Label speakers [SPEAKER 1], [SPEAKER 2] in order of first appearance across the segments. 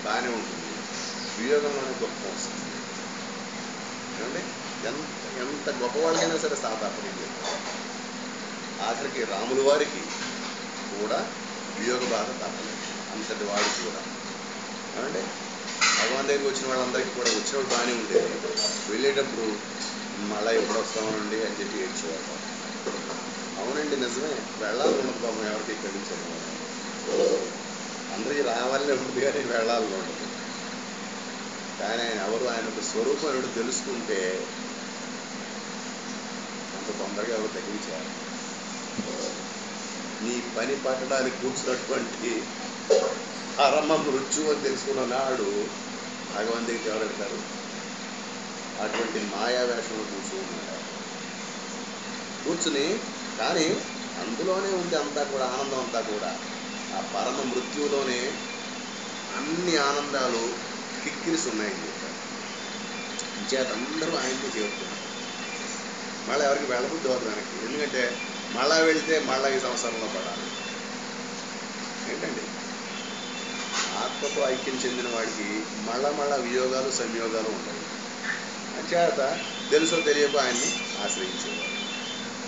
[SPEAKER 1] బాగానే ఉంటుంది, వియోగంలోనే దుఃఖం వస్తుంది. ఏమంటే ఎంత ఎంత గొప్పవాళ్ళకైనా సరే తాపత్రయం చెప్తారు. ఆఖరికి రాముల వారికి కూడా వియోగ బాధ తప్పలేదు, అంతటి వాడు కూడా. ఏమంటే భగవాన్ దగ్గరికి వచ్చిన వాళ్ళందరికీ కూడా వచ్చినప్పుడు బాగానే ఉండేది, వెళ్ళేటప్పుడు మళ్ళీ ఎప్పుడు వస్తామనండి అని చెప్పి ఏడ్చేవాడు. అవునండి నిజమే, వెళ్ళాలని ఉండదు పాపం ఎవరికి ఇక్కడి నుంచి. అందరికీ రావాలనే ఉంటుంది కానీ వెళ్ళాలని ఉండదు. కానీ ఆయన ఎవరు, ఆయన ఒక స్వరూపం ఎవరు తెలుసుకుంటే అంత తొందరగా ఎవరు తగ్గించారు. నీ పని పట్టడానికి కూర్చున్నటువంటి పరమ మృత్యు అని తెలుసుకున్న నాడు భగవాన్ దగ్గరికి ఎవరు పెడతారు? అటువంటి మాయా వేషంలో కూర్చున్నాడు. కూర్చుని కానీ అందులోనే ఉంది అంతా కూడా, ఆనందం అంతా కూడా ఆ పరమ మృత్యువులోనే అన్ని ఆనందాలు కిక్కిరిసి ఉన్నాయని చెప్పారు. చేత అందరూ ఆయనకే చేరుతున్నారు. మళ్ళీ ఎవరికి వెళ్ళబుద్ధి అవుతుంది వెనక్కి, ఎందుకంటే మళ్ళా వెళితే మళ్ళా ఈ సంవత్సరంలో పడాలి. ఏంటండి, ఆత్మతో ఐక్యం చెందిన వాడికి మళ్ళా వియోగాలు సంయోగాలు ఉంటాయి. చేత తెలుసో తెలియక ఆయన్ని ఆశ్రయించేవాడు.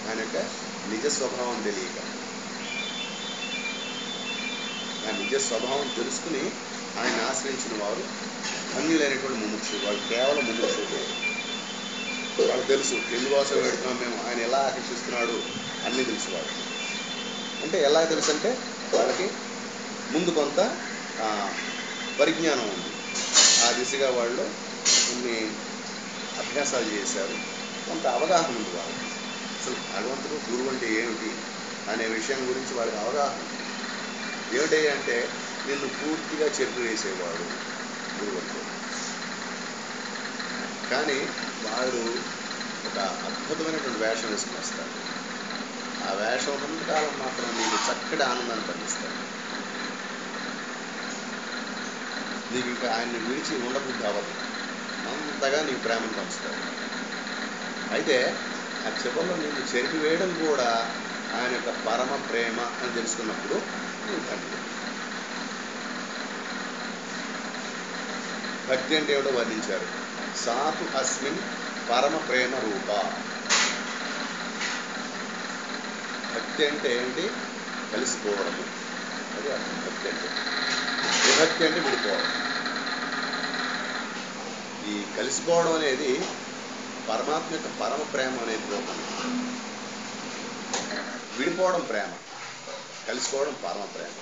[SPEAKER 1] ఆయన యొక్క నిజ స్వభావం తెలియక, ఆ నిజ స్వభావం తెలుసుకుని ఆయన ఆశ్రయించిన వారు ధన్యులైనటువంటి ముముక్షులు. వాళ్ళు కేవలం ముముక్షులు. వాళ్ళకి తెలుసు ఎందుకోసం పెడుతున్నాం మేము, ఆయన ఎలా ఆకర్షిస్తున్నాడు అన్నీ తెలుసు వాళ్ళకి. అంటే ఎలా తెలుసు అంటే వాళ్ళకి ముందు కొంత పరిజ్ఞానం ఉంది, ఆ దిశగా వాళ్ళు కొన్ని అభ్యాసాలు చేశారు, కొంత అవగాహన ఉంది వాళ్ళకి. అసలు భగవంతుడు గురువు అంటే ఏమిటి అనే విషయం గురించి వాళ్ళకి అవగాహన ఉంది. ఏమిటి అంటే నిన్ను పూర్తిగా చెప్పివేసేవాడు గురువు అంటే. కానీ వాడు ఒక అద్భుతమైనటువంటి వేషం వేసుకుని వస్తాడు. ఆ వేషం ఉన్నంతకాలం మాత్రం నీకు చక్కటి ఆనందాన్ని పండిస్తాడు. నీకు ఇంకా ఆయన్ని విడిచి ఉండబుద్ధి అవ్వదు, అంతగా నీకు ప్రేమను పంచుతాడు. అయితే ఆ చివరిలో నీకు చెరిపివేయడం కూడా ఆయన యొక్క పరమ ప్రేమ అని తెలుసుకున్నప్పుడు నువ్వు ధన్యుడు. భక్తి అంటే ఏమిటో వర్ణించారు. సాతు అస్మిన్ పరమ ప్రేమ రూప. భక్తి అంటే ఏంటి? కలిసిపోవడము, అది అర్థం భక్తి అంటే. విభక్తి అంటే విడిపోవడం. ఈ కలిసిపోవడం అనేది పరమాత్మ యొక్క పరమ ప్రేమ అనేది రూపం. విడిపోవడం ప్రేమ, కలిసిపోవడం పరమ ప్రేమ.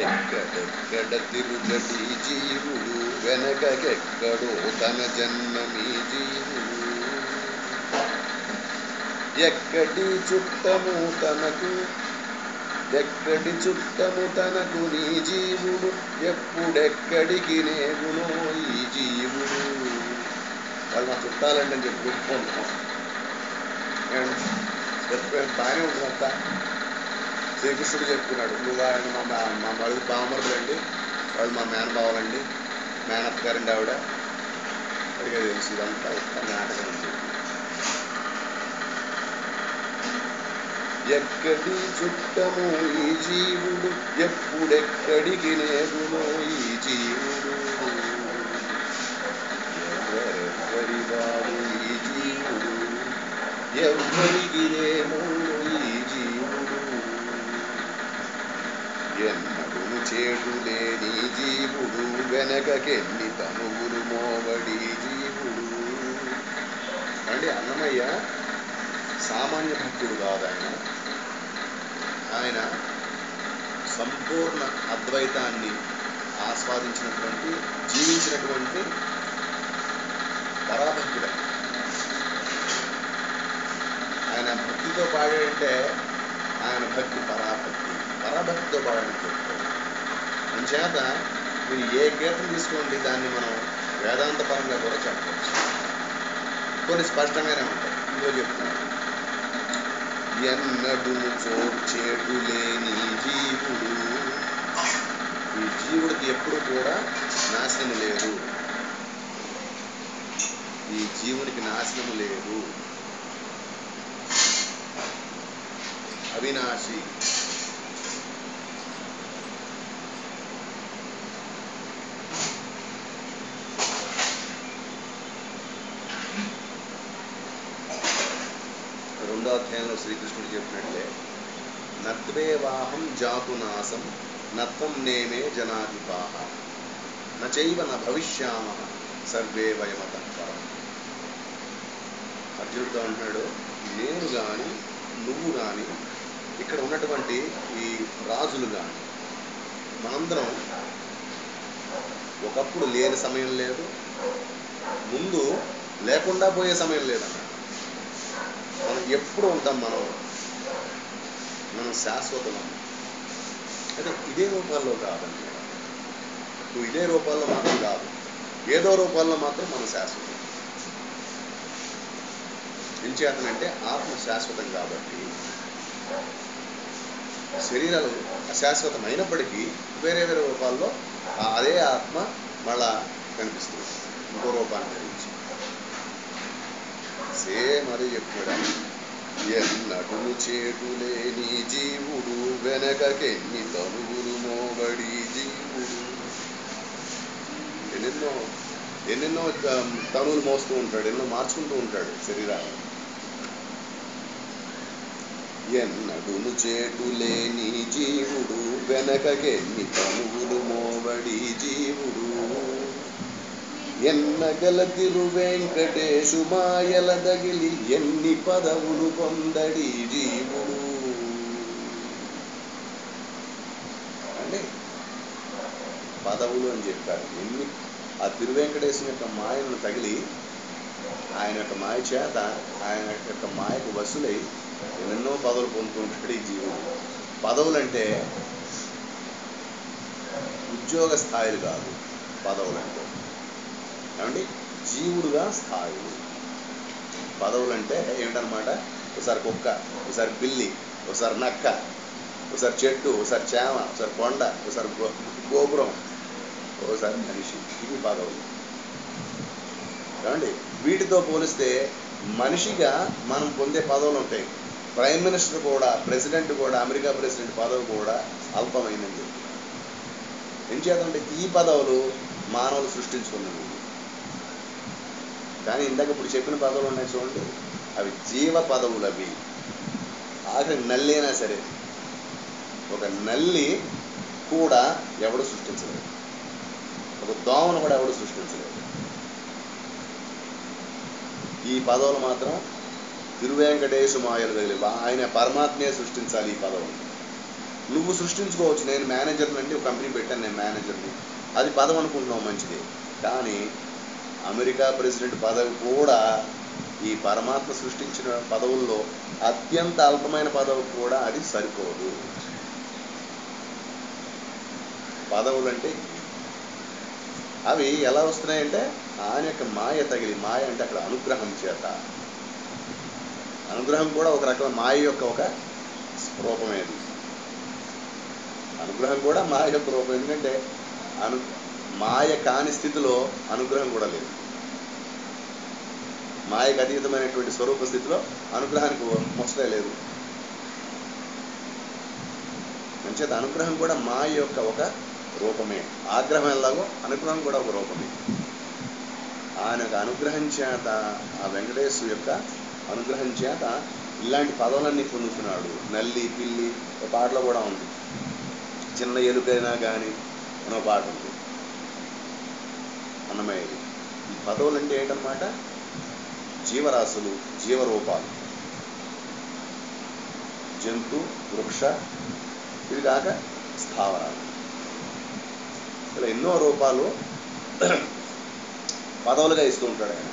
[SPEAKER 1] ఎక్కడెక్కడ తిరుగటి జీవుడు, వెనకెక్కడో తన జన్మమీ జీవుడు. ఎక్కడి చుట్టము తనకు నీ జీవుడు, ఎప్పుడెక్కడికి నేగునో ఈ జీవుడు. వాళ్ళు మా చుట్టాలండి అని చెప్పి చెప్పుకుంటున్నాం. బాగానే ఉంటుందంతా. శ్రీకృష్ణుడు చెప్తున్నాడు, నువ్వు ఆయన మా మరుగు బావమరుదులండి, వాళ్ళు మా మేనబావలండి, మేనత్త గారండి ఆవిడ. అడిగా తెలుసు ఇదంతా ఒక్క నాటకం అని చెప్పి. ఎక్కడి చుట్టము ఈ జీవుడు, ఎప్పుడెక్కడికి నేగునో ఈ జీవుడు. ఎవరెవ్వరి వాడు ఈ జీవుడు, ఎవ్వరికి నేమో ఈ జీవుడు. ఎన్నడును చేటు లేని జీవుడు, వెనకకెన్ని తనువులు మోవడి జీవుడు. అంటే అన్నమయ్య సామాన్య భక్తుడు కాదు. ఆయన సంపూర్ణ అద్వైతాన్ని ఆస్వాదించినటువంటి, జీవించినటువంటి పరాభక్తుడే. ఆయన భక్తితో పాడాడంటే ఆయన భక్తి పరాభక్తి, పరాభక్తితో పాడాడని చెప్తాడు. అందుచేత మీరు ఏ కీర్తన తీసుకోండి, దాన్ని మనం వేదాంత పరంగా కూడా చెప్పవచ్చు. కొన్ని స్పష్టంగానే ఉంటాయి. ఇందులో చెప్తున్నాను, ఎన్నడును చోర్చేటు లేని జీవుడు. ఈ జీవుడికి ఎప్పుడు కూడా నాశనం లేదు. ఈ జీవునికి నాశనము లేదు, అవినాశి. రెండో అధ్యాయంలో శ్రీకృష్ణుడు చెప్పినట్లే నత్వేవాహం జాతునాశం నత్వం నేమే జనాధిపాః నచైవ న భవిష్యామః సర్వే వయమతః పరం. అర్జునుడితో అంటున్నాడు, నేను కానీ నువ్వు కానీ ఇక్కడ ఉన్నటువంటి ఈ రాజులు కానీ మనందరం ఒకప్పుడు లేని సమయం లేదు, ముందు లేకుండా పోయే సమయం లేదన్నాడు. మనం ఎప్పుడు ఉంటాం, మనం శాశ్వతం. అయితే ఇదే రూపాల్లో కాదండి, నువ్వు ఇదే రూపాల్లో మాత్రం కాదు, ఏదో రూపాల్లో మాత్రం మనం శాశ్వతం. ఏం చేతనంటే ఆత్మ శాశ్వతం కాబట్టి శరీరాలు అశాశ్వతమైనప్పటికీ వేరే వేరే రూపాల్లో అదే ఆత్మ మళ్ళా కనిపిస్తుంది, ఇంకో రూపాన్ని ధరించి. సేమ్ అదే చెప్తున్నాడు. ఎన్నటును చేటులేని జీవుడు వెనకకెన్ని తనువులు మోబడి జీవుడు. ఎన్నెన్నో తనువులు మోస్తూ ఉంటాడు, ఎన్నో మార్చుకుంటూ ఉంటాడు శరీరాన్ని. ఎన్నడును చేటులేని జీవుడు వెనకకెన్ని తనువులు మోబడి జీవుడు. ఎన్నగల తిరువెంకటేశు మాయల దగిలి ఎన్ని పదవులు పొందడి జీవుడు. అంటే పదవులు అని చెప్పారు. ఎన్ని ఆ తిరువెంకటేశ్వర యొక్క మాయలను తగిలి, ఆయన యొక్క మాయ చేత, ఆయన యొక్క మాయకు వసులై ఎన్నెన్నో పదవులు పొందుతూ ఉంటాడు ఈ జీవుడు. పదవులంటే ఉద్యోగ స్థాయిలు కాదు, పదవులంటే ఏమండి జీవుడుగా స్థాయిలు. పదవులంటే ఏమిటనమాట, ఒకసారి కుక్క, ఒకసారి పిల్లి, ఒకసారి నక్క, ఒకసారి చెట్టు, ఒకసారి చేమ, ఒకసారి కొండ, ఒకసారి గోపురం, ఒకసారి మనిషి. ఇవి పదవులు. ఏమండి వీటితో పోలిస్తే మనిషిగా మనం పొందే పదవులు ఉంటాయి. ప్రైమ్ మినిస్టర్ కూడా, ప్రెసిడెంట్ కూడా, అమెరికా ప్రెసిడెంట్ పదవి కూడా అల్పమైనది చెప్పి. ఏం చేద్దంటే ఈ పదవులు మానవులు సృష్టించుకున్నవి. కానీ ఇందాక ఇప్పుడు చెప్పిన పదవులు ఉన్నాయి చూడండి, అవి జీవ పదవులు. అవి ఆఖరి నల్లి అయినా సరే, ఒక నల్లి కూడా ఎవడు సృష్టించలేదు, ఒక దోమను కూడా ఎవడు సృష్టించలేదు. ఈ పదవులు మాత్రం తిరువెంకటేశు మాయలు తగిలి ఆయన పరమాత్మే సృష్టించాలి ఈ పదవులు. నువ్వు సృష్టించుకోవచ్చు, నేను మేనేజర్ని అంటే ఒక కంపెనీ పెట్టాను, నేను మేనేజర్ని, అది పదవి అనుకుంటున్నావు, మంచిది. కానీ అమెరికా ప్రెసిడెంట్ పదవి కూడా ఈ పరమాత్మ సృష్టించిన పదవుల్లో అత్యంత అల్పమైన పదవి కూడా అది సరిపోదు. పదవులంటే అవి ఎలా వస్తున్నాయంటే ఆయన యొక్క మాయ తగిలి, మాయ అంటే అక్కడ అనుగ్రహం చేత. అనుగ్రహం కూడా ఒక రకమైన మాయ యొక్క ఒక రూపమేది. అనుగ్రహం కూడా మాయ యొక్క రూపం. ఎందుకంటే మాయ కాని స్థితిలో అనుగ్రహం కూడా లేదు. మాయకు అతీతమైనటువంటి స్వరూప స్థితిలో అనుగ్రహానికి ముచ్చటే లేదు. అంచేత అనుగ్రహం కూడా మాయ యొక్క ఒక రూపమే. ఆగ్రహం ఎలాగో అనుగ్రహం కూడా ఒక రూపమే. ఆయన యొక్క అనుగ్రహం చేత, ఆ వెంకటేశ్వరు యొక్క అనుగ్రహం చేత ఇలాంటి పదవులన్నీ పొందుతున్నాడు. నల్లి, పిల్లి, ఒక పాటలో కూడా ఉంది, చిన్న ఎలుకైనా కానీ అనో పాట ఉంది, అన్నమయ్యది. ఈ పదవులు అంటే ఏంటన్నమాట, జీవరాశులు, జీవరూపాలు, జంతు, వృక్ష, ఇవి కాక స్థావరాలు, ఇలా ఎన్నో రూపాలు పదవులుగా ఇస్తూ ఉంటాడు ఆయన.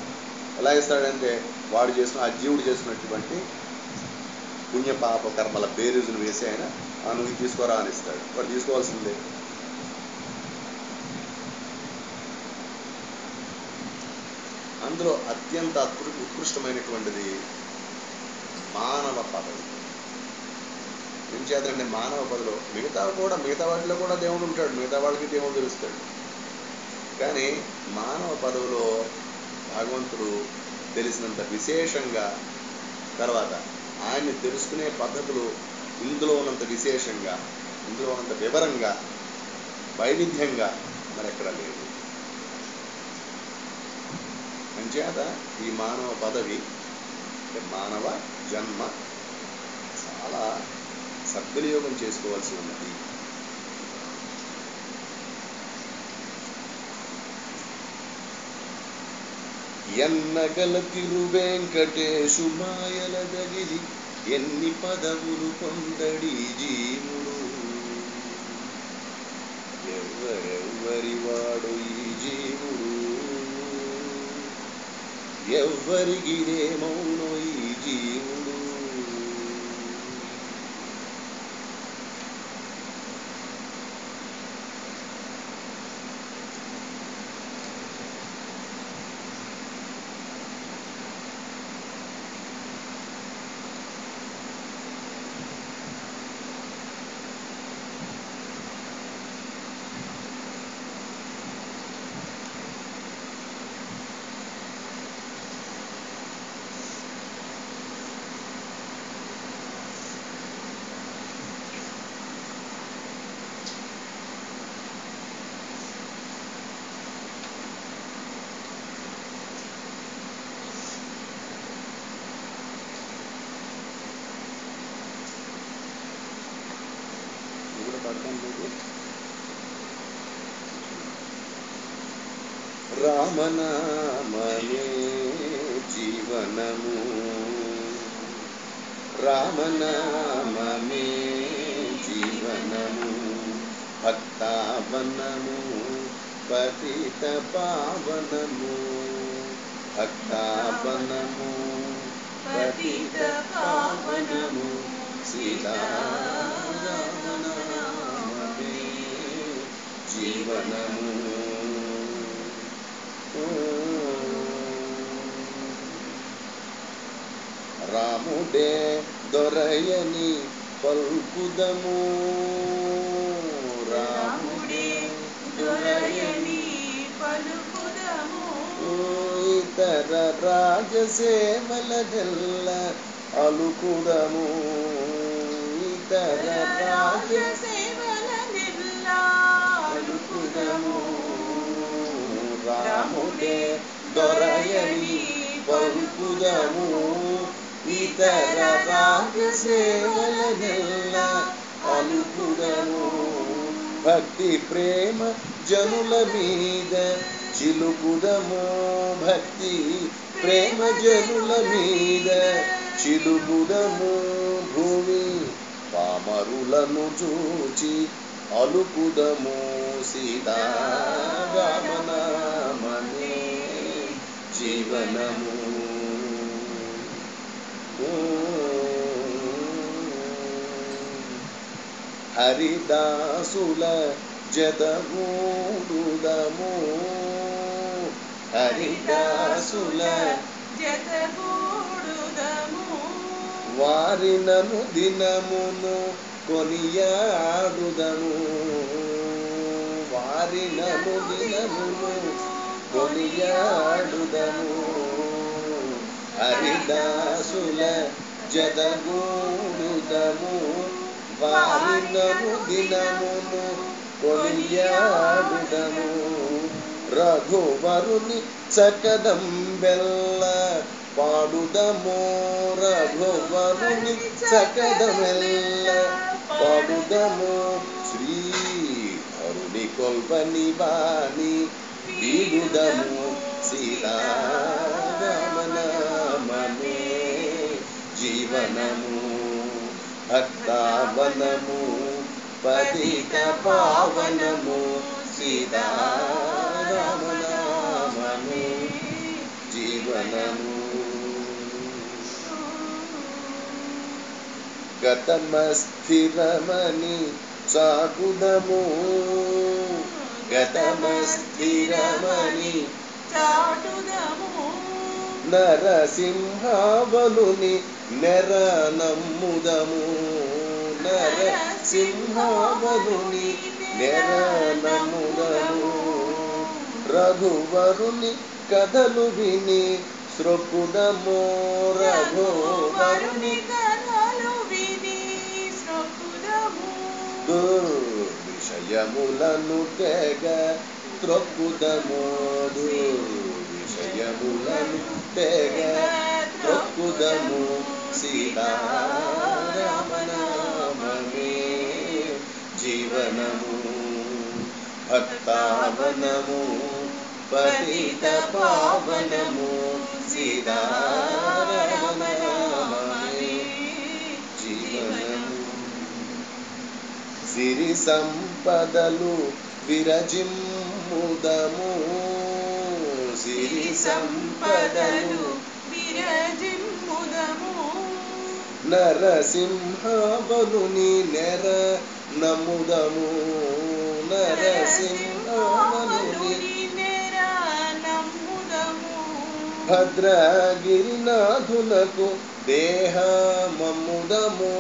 [SPEAKER 1] ఎలా ఇస్తాడంటే వాడు చేసిన, ఆ జీవుడు చేసినటువంటి పుణ్యపాప కర్మల బేరీజును వేసి ఆయన నువ్వు తీసుకోరా అని ఇస్తాడు. వాడు తీసుకోవాల్సిందే. అందులో అత్యంత ఉత్కృష్టమైనటువంటిది మానవ పదవి. ఏం చేద్దంటే మానవ పదవిలో మిగతా వాటిలో కూడా దేవుడు ఉంటాడు, మిగతా వాళ్ళకి దేవుడు తెలుస్తాడు. కానీ మానవ పదవిలో ఆ భగవంతుడు తెలిసినంత విశేషంగా, తర్వాత ఆయన్ని తెలుసుకునే పద్ధతులు ఇందులో ఉన్నంత విశేషంగా, ఇందులో ఉన్నంత వివరంగా, వైవిధ్యంగా మరెక్కడ లేదు. అంచేత ఈ మానవ పదవి, మానవ జన్మ చాలా సద్వినియోగం చేసుకోవాల్సి ఉన్నది. ఎన్నగల తిరువెంకటేశు మాయలదగిలి ఎన్ని పదవులు పొందడి జీవుడు, ఎవ్వరెవ్వరి వాడు ఈ జీవుడు, ఎవ్వరికిదేమౌనో ఈ జీవుడు. రామనామమే జీవనము, రామనామమే జీవనము, భక్తావనము పతిత పావనము, భక్తావనము పతిత పావనము, సీతారామనామమే జీవనము. రాముడే దొరయని పలుకుదము, రాముడే దొరయని పలుకుదము, ఇతర రాజసేవలనెల్ల అలుకుదము, ఇతర రాజసేవలనెల్ల అలుకుదము. రాముడే దొరయని పలుకుదము, ఇతర రాజసేవలనెల్ల అలుకుదము. భక్తి ప్రేమ జనుల మీద చిలుకుదము, భక్తి ప్రేమ జనుల మీద చిలుకుదము. భూమి పామరులను చూచి అలుకుదము, సీతారామనామమే జీవనము. హరిదాసుల జతగూడుదము, హరిదాసుల జతగూడుదము, వారినను దినమును కొనియాడుదము, వారినను దినమును కొనియాడుదము. హరిదాసుల జతగూడుదము, వారినను దినమును కొనియాడుదము. రఘువరుని చకదంబెల్ల పాడుదము, రఘువరుని చకదమెల్ల పాడుదము. శ్రీహరుని కొల్పని వాణి వీడుదము, సీతారామనామమే జీవనము. భక్తావనము పతిత పావనము, సీతారామనామమే జీవనము. గతమస్థిరమని చాటుదము, గతమస్థిరమని చాటుదము. నరసింహావలుని నెర నమ్ముదము, నరసింహావలుని నెర నమ్ముదము. రఘువరుని కథలు విని శ్రొక్కుదము రఘువరుని
[SPEAKER 2] కథలు విని శ్రొక్కుదము
[SPEAKER 1] దుర్విషయములను తెగ త్రొక్కుదము దుర్విషయములను తెగ త్రొక్కుదము సీతారామనామమే జీవనము భక్తావనము పతిత పావనము సీతారామనామమే జీవనము సిరి సంపదలు విరజిమ్ముదము సిరి సంపదలు
[SPEAKER 2] విరజిమ్ముదము
[SPEAKER 1] నరసింహబలుని నెర నమ్ముదము నరసింహబలుని
[SPEAKER 2] నెర నమ్ముదము
[SPEAKER 1] భద్రగిరినాథునకు దేహమమ్ముదము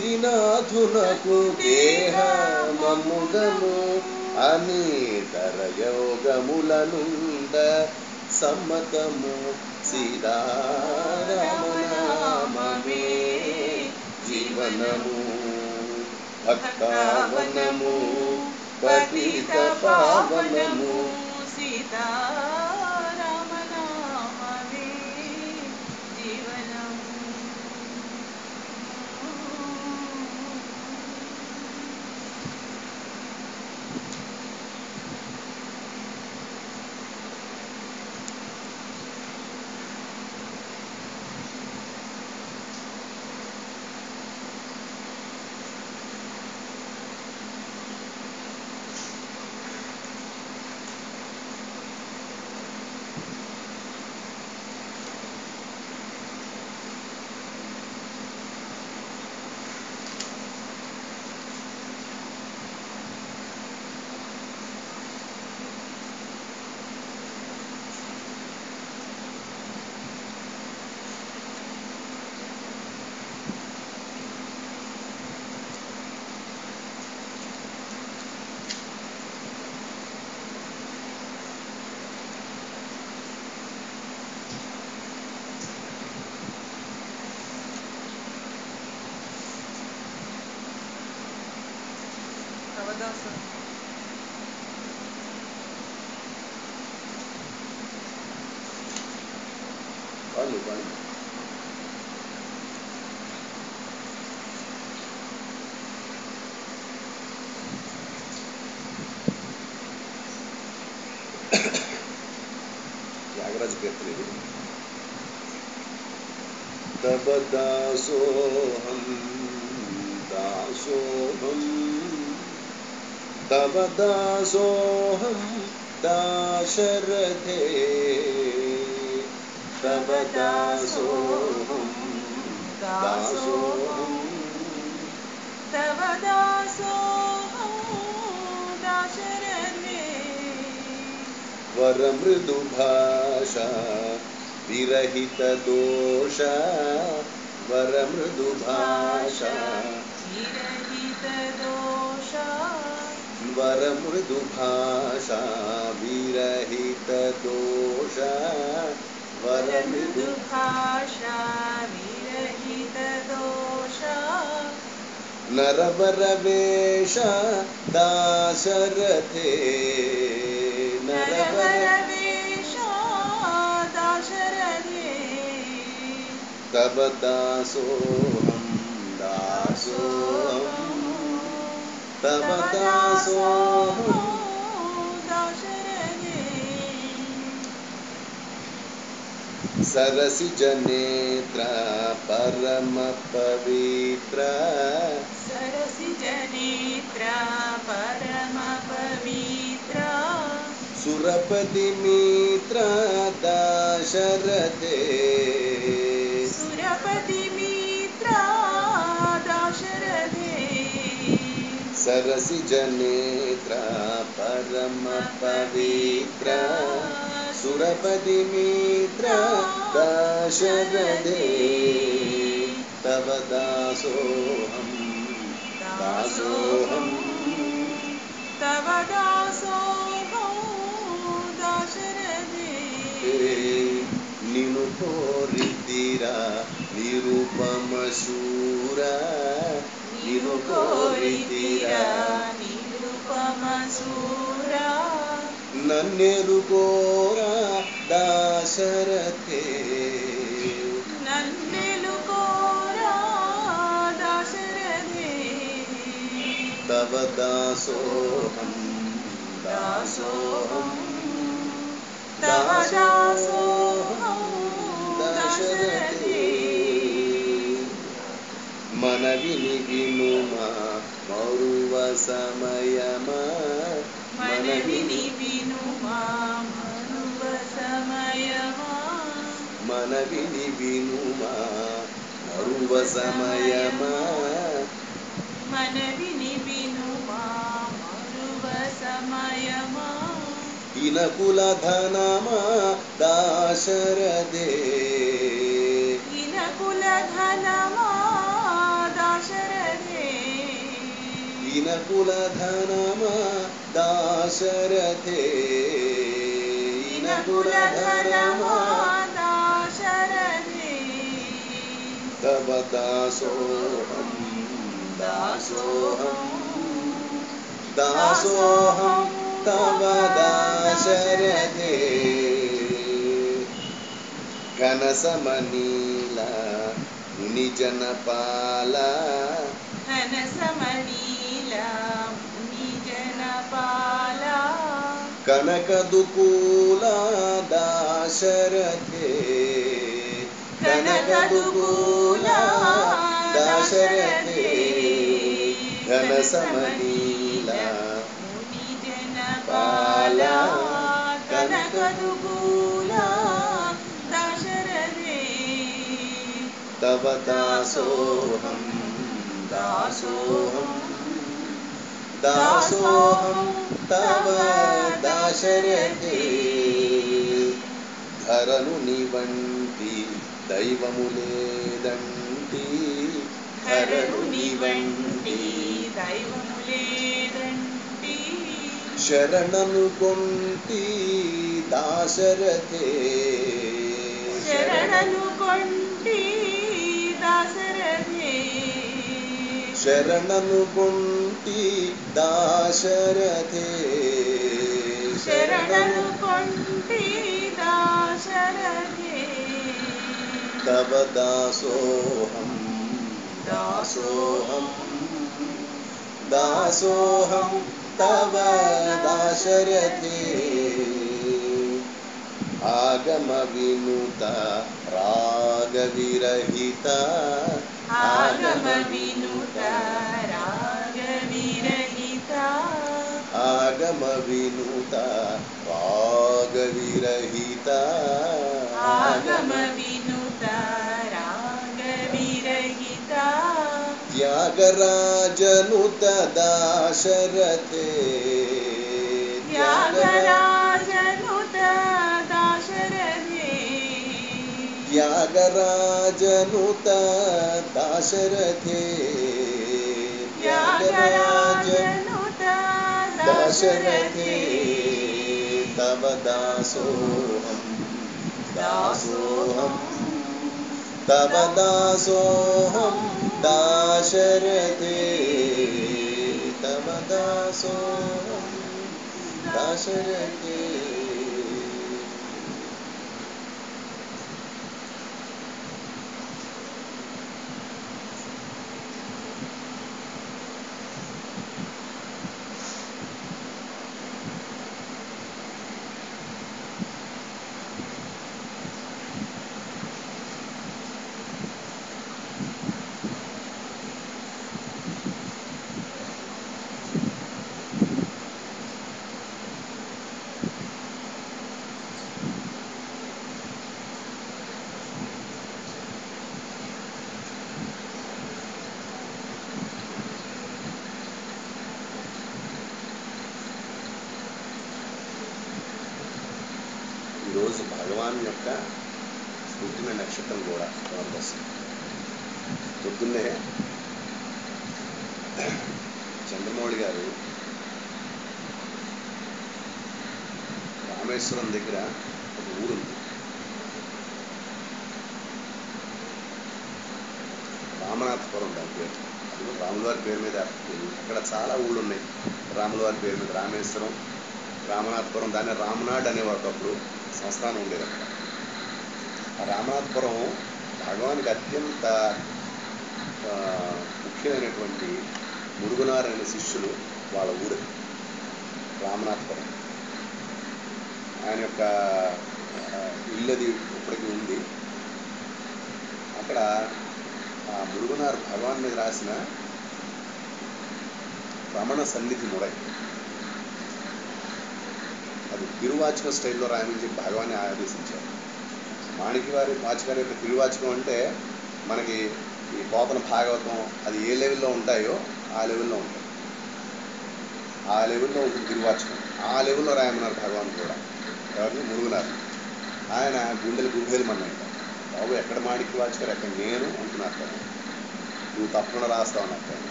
[SPEAKER 1] భద్రగిరినాథునకు దేహమమ్ముదము అని తరయోగములనుంద సమ్మతము సీతారామనామమే జీవనము భక్తావనము పతిత పావనము
[SPEAKER 2] సీతారామనామమే జీవనము
[SPEAKER 1] వాళ్ళు త్యాగరాజ కీర్తన ఇది. తవ దాసోహం దాసోహం తవ దాసోహం దాశరథే తవ దాసోహం దాసోహం
[SPEAKER 2] తవ దాసోహం దాశరథే
[SPEAKER 1] వరమృదు భాష విరహిత దోష వరమృదు భాష
[SPEAKER 2] విరహిత దోష
[SPEAKER 1] వరమృదు భాష విరహిత దోష వరమృదు
[SPEAKER 2] భాష విరహిత దోష
[SPEAKER 1] నరవరవేష దాశరథే
[SPEAKER 2] నరవరవేష దాశరథే
[SPEAKER 1] తవ దాసోహం దాసోహం తవ దాసోహం
[SPEAKER 2] దాశరథే
[SPEAKER 1] సరసిజ నేత్ర పరమ పవిత్ర
[SPEAKER 2] సరసిజ నేత్ర పరమ పవిత్ర
[SPEAKER 1] సురపతి మిత్ర దాశరథే
[SPEAKER 2] సురపతి మిత్ర దాశరథే
[SPEAKER 1] సరసిజ నేత్ర పరమ పవిత్ర సురపతి మిత్ర దాశరథే తవ దాసోహం దాసోహం
[SPEAKER 2] तव दासोऽहं दाशरथे
[SPEAKER 1] నిను కోరితిరా నిరుపమ శూర నిను కోరితిరా
[SPEAKER 2] నిరుపమ శూరా
[SPEAKER 1] నన్నెరుకోరా దాశరథే
[SPEAKER 2] నన్నెలుకోరా దాశరథే
[SPEAKER 1] తవ దాసోహం
[SPEAKER 2] దాసోహం తవ
[SPEAKER 1] దాసోహం
[SPEAKER 2] దాసోహం
[SPEAKER 1] దశరథే
[SPEAKER 2] దశరథే
[SPEAKER 1] మనవిని వినుమా మరువ సమయమా
[SPEAKER 2] మనవిని వినుమా మరువ సమయమా
[SPEAKER 1] మనవిని వినుమా మరువ సమయమా
[SPEAKER 2] మనవిని వినుమా మరువ సమయమా
[SPEAKER 1] ఇనకుల ధనమా దాశరథే
[SPEAKER 2] ఇనకుల ధనమా దాశరథే
[SPEAKER 1] ఇనకుల ధనమా దాశరథే
[SPEAKER 2] ఇనకుల ధనమా దాశరథే
[SPEAKER 1] తవ దాసోహం దాసోహం దాసోహం తవ దాశరథే ఘనసమనీల మునిజనపాల
[SPEAKER 2] ఘనసమనీల మునిజనపాల
[SPEAKER 1] కనకదుకూల దాశరథే కనకదుకూల దాశరథే ఘనసమనీల
[SPEAKER 2] మునిజనపాల కనకదుకూల దాశరథే
[SPEAKER 1] తవ దాసోహం దాసోహం దాసోహం తవ దాశరథే ధరను వంటి దైవము లేదంటి
[SPEAKER 2] హరుని వంటి దైవము లేదంటి
[SPEAKER 1] శరణను కొంటి దాశరథే
[SPEAKER 2] శరణను కొంటి దాశరథే
[SPEAKER 1] శరణను కొంటి దాశరథే
[SPEAKER 2] శరణను కొంటి దాశరథే
[SPEAKER 1] తవ దాసోహం దాసోహం దాసోహం తవ దాశరథే ఆగమ వినుత రాగ విరహిత
[SPEAKER 2] ఆగమ వినుత రాగ విరహిత
[SPEAKER 1] ఆగమ వినుత రాగ విరహిత
[SPEAKER 2] ఆగమ వినుత రాగ విరహిత
[SPEAKER 1] త్యాగరాజనుత దాశరథే
[SPEAKER 2] త్యాగరాజనుత దాశరథే
[SPEAKER 1] త్యాగరాజనుత దాశరథే
[SPEAKER 2] త్యాగరాజనుత
[SPEAKER 1] दाशरथे
[SPEAKER 2] दाशरथे
[SPEAKER 1] तव दासोऽहं दासोऽहं तव दासोऽहं दाशरथे तव दासोऽहं दाशरथे ఈరోజు భగవాన్ యొక్క పుట్టిన నక్షత్రం కూడా ద్వాదశి. పొద్దున్నే చంద్రమౌళి గారు రామేశ్వరం దగ్గర ఒక ఊరుంది, రామనాథపురం దాని పేరు. అది కూడా రాములవారి పేరు మీద. అక్కడ చాలా ఊళ్ళు ఉన్నాయి రాములవారి పేరు మీద. రామేశ్వరం, రామనాథపురం, దాన్ని రామనాడ్ అనేవారు. ఒకప్పుడు సంస్థానం ఉండేది అక్కడ. ఆ రామనాథపురం భగవానికి అత్యంత ముఖ్యమైనటువంటి మురుగునారు అనే శిష్యులు వాళ్ళ ఊరు రామనాథపురం. ఆయన యొక్క ఇల్లది ఇప్పటికీ ఉంది అక్కడ. ఆ మురుగునారు భగవాన్ మీద రాసిన రమణ సన్నిధి మురై, అది తిరువాచకం స్టైల్లో రాయమని చెప్పి భగవాన్ని ఆదేశించారు. మాణిక్యవారి వాచకారి యొక్క తిరువాచకం అంటే మనకి ఈ పోతన భాగవతం అది ఏ లెవెల్లో ఉంటాయో ఆ లెవెల్లో ఉంటాయి. ఆ లెవెల్లో ఉంటుంది తిరువాచకం. ఆ లెవెల్లో రాయమన్నారు భగవాన్ కూడా. ఎవరిని? మురుగునారు. ఆయన గుండెలు గుండెలమన్నాయి. బాబు ఎక్కడ మాణిక్య వాచకారు, ఎక్కడ నేను అంటున్నారు కదా, నువ్వు తప్పకుండా రాస్తావు అన్నట్టు.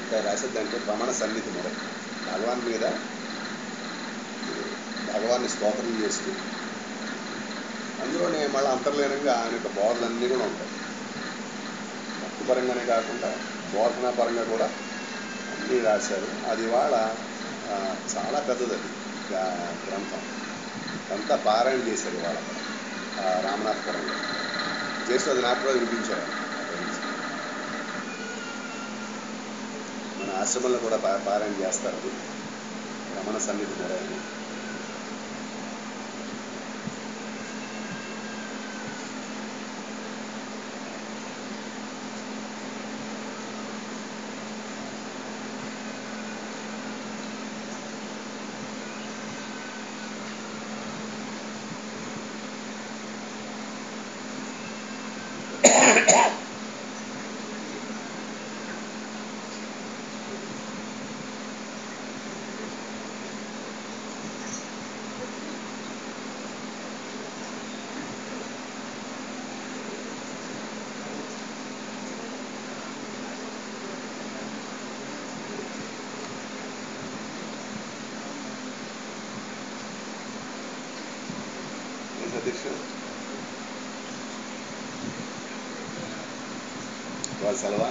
[SPEAKER 1] ఇంకా రాసేది దాంట్లో రమణ సన్నిధి మురై. భగవాన్ మీద భగవాన్ని స్తోత్రం చేస్తూ, అందులోనే మళ్ళీ అంతర్లీనంగా ఆయన యొక్క బోధలన్నీ కూడా ఉంటాయి. భక్తిపరంగానే కాకుండా బోధనా పరంగా కూడా అన్నీ రాశారు. అది ఇవాళ చాలా పెద్దది అది గ్రంథం. అంతా పారాయణ చేశారు ఇవాళ రామనాథపురంలో చేస్తూ అది నాకు కూడా వినిపించారు. మన ఆశ్రమంలో కూడా పారాయణ చేస్తారు. అది రమణ సన్నిధి మురై. అధ్యక్ష వాళ్ళ సెలవా?